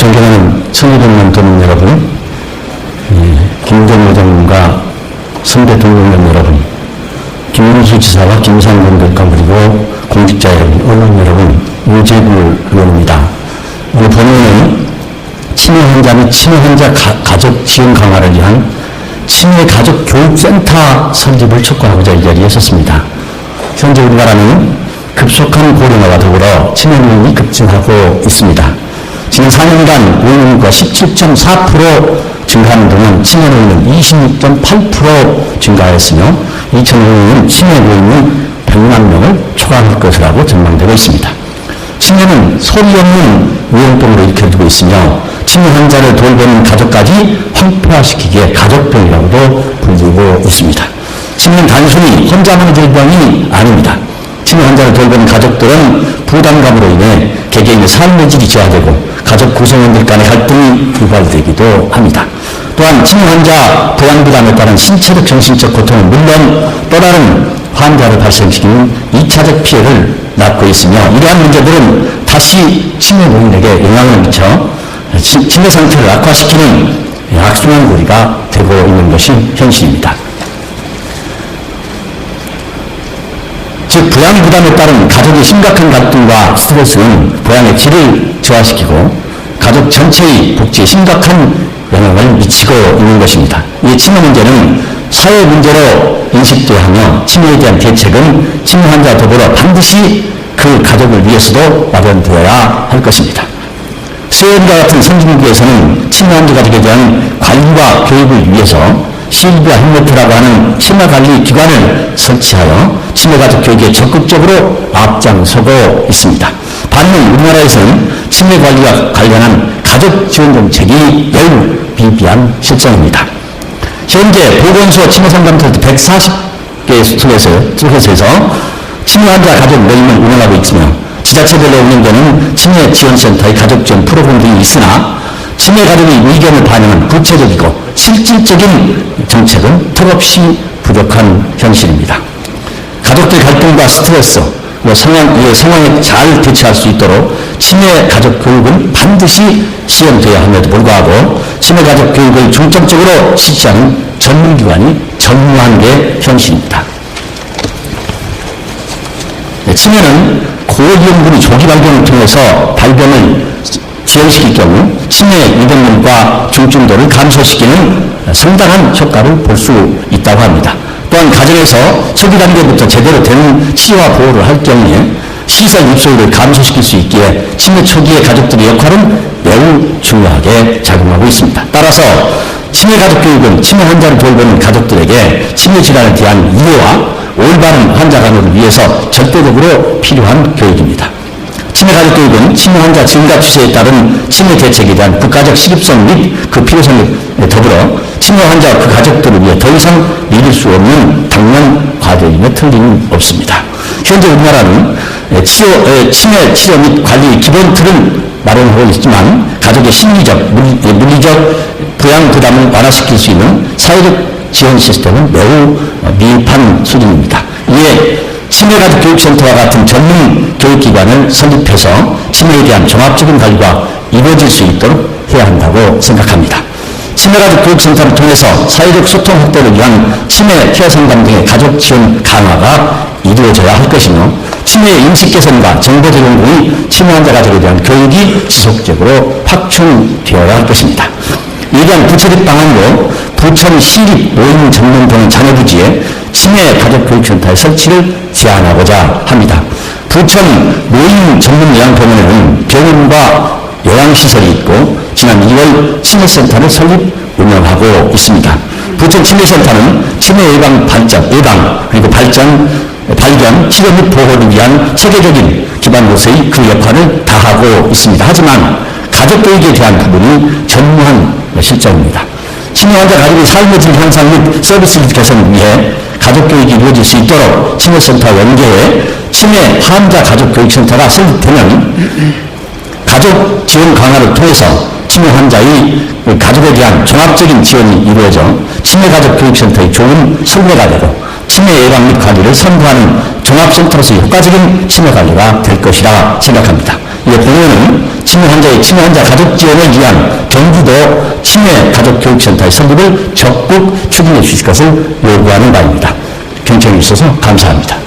존경하는 1200만 도민 여러분, 김정우 장군과 선대 동료연 여러분, 김문수 지사와 김상곤 대감 그리고 공직자 여러분, 언론 여러분, 우재구 의원입니다. 오늘 본회의는 치매 환자 및 치매 환자 가족 지원 강화를 위한 치매 가족 교육센터 설립을 촉구하고자 이 자리에 섰습니다. 현재 우리나라는 급속한 고령화와 더불어 치매 노인이 급증하고 있습니다. 지난 4년간 노인과 17.4% 증가하는 동안 치매 노인은 26.8% 증가하였으며 2005년에는 치매 노인은 100만 명을 초과할 것이라고 전망되고 있습니다. 치매는 소리 없는 위험병으로 일으켜두고 있으며 치매 환자를 돌보는 가족까지 황폐화시키기에 가족병이라고도 불리고 있습니다. 치매는 단순히 혼자만의 질병이 아닙니다. 치매 환자를 돌보는 가족들은 부담감으로 인해 개개인의 삶의 질이 저하되고 가족 구성원들 간의 갈등이 유발되기도 합니다. 또한 치매 환자 부양 부담에 따른 신체적 정신적 고통은 물론 또 다른 환자를 발생시키는 2차적 피해를 낳고 있으며 이러한 문제들은 다시 치매 노인에게 영향을 미쳐 치매 상태를 악화시키는 악순환 고리가 되고 있는 것이 현실입니다. 즉 부양 부담에 따른 가족의 심각한 갈등과 스트레스는 부양의 질을 저하시키고 가족 전체의 복지에 심각한 영향을 미치고 있는 것입니다. 이 치매 문제는 사회 문제로 인식돼야 하며 치매에 대한 대책은 치매 환자와 더불어 반드시 그 가족을 위해서도 마련되어야 할 것입니다. 스웨덴과 같은 선진국에서는 치매 환자 가족에 대한 관리와 교육을 위해서 실비아 헬메트라고 하는 치매관리 기관을 설치하여 치매가족 교육에 적극적으로 앞장서고 있습니다. 반면 우리나라에서는 치매관리와 관련한 가족 지원 정책이 매우 비비한 실정입니다. 현재 보건소 치매상담센터 140개 수소에서 치매 환자 가족 모임을 운영하고 있으며 지자체별로 운영되는 치매 지원센터의 가족 지원 프로그램 등이 있으나 치매 가족의 의견을 반영한 구체적이고 실질적인 정책은 턱없이 부족한 현실입니다. 가족들 갈등과 스트레스, 상황에 잘 대처할 수 있도록 치매 가족 교육은 반드시 시행되어야 함에도 불구하고 치매 가족 교육을 중점적으로 실시하는 전문기관이 전무한 게 현실입니다. 치매는 고위험군이 조기 발견을 통해서 발견을 지연시킬 경우 치매 위험률과 중증도를 감소시키는 상당한 효과를 볼 수 있다고 합니다. 또한 가정에서 초기 단계부터 제대로 된 치유와 보호를 할 경우에 시설 입소율을 감소시킬 수 있기에 치매 초기의 가족들의 역할은 매우 중요하게 작용하고 있습니다. 따라서 치매 가족 교육은 치매 환자를 돌보는 가족들에게 치매 질환에 대한 이해와 올바른 환자 관리를 위해서 절대적으로 필요한 교육입니다. 치매 가족 교육은 치매 환자 증가 추세에 따른 치매 대책에 대한 국가적 시급성 및 그 필요성에 더불어 치매 환자와 그 가족들을 위해 더 이상 미룰 수 없는 당면 과제임에 틀림은 없습니다. 현재 우리나라는 치매 치료 및 관리 기본 틀은 마련하고 있지만 가족의 심리적, 물리적 부양 부담을 완화시킬 수 있는 사회적 지원 시스템은 매우 미흡한 수준입니다. 이에 치매가족 교육센터와 같은 전문 교육기관을 설립해서 치매에 대한 종합적인 관리가 이루어질 수 있도록 해야 한다고 생각합니다. 치매가족 교육센터를 통해서 사회적 소통 확대를 위한 치매 케어 상담 등의 가족 지원 강화가 이루어져야 할 것이며 치매의 인식 개선과 정보 제공 등의 치매 환자 가족에 대한 교육이 지속적으로 확충되어야 할 것입니다. 이에 대한 구체적 방안으로 부천 시립 노인 전문병원 자녀부지에 치매 가족 교육센터의 설치를 제안하고자 합니다. 부천 노인 전문 요양병원에는 병원과 요양시설이 있고 지난 2월 치매센터를 설립 운영하고 있습니다. 부천 치매센터는 치매 예방 그리고 발견, 치료 및 보호를 위한 체계적인 기반으로서의 그 역할을 다하고 있습니다. 하지만 가족교육에 대한 부분이 전무한 실정입니다. 치매 환자 가족의 삶의 질 향상 및 서비스 개선을 위해 가족교육이 이루어질 수 있도록 치매센터와 연계해 치매 환자 가족교육센터가 설립되면 가족 지원 강화를 통해서 치매 환자의 가족에 대한 종합적인 지원이 이루어져 치매 가족 교육센터의 좋은 선례가 되고 치매 예방 및 관리를 선도하는 종합센터로서의 효과적인 치매 관리가 될 것이라 생각합니다. 공원은 치매 환자 가족 지원을 위한 경기도 치매 가족 교육센터의 설립을 적극 추진해 주실 것을 요구하는 바입니다. 경청해 주셔서 감사합니다.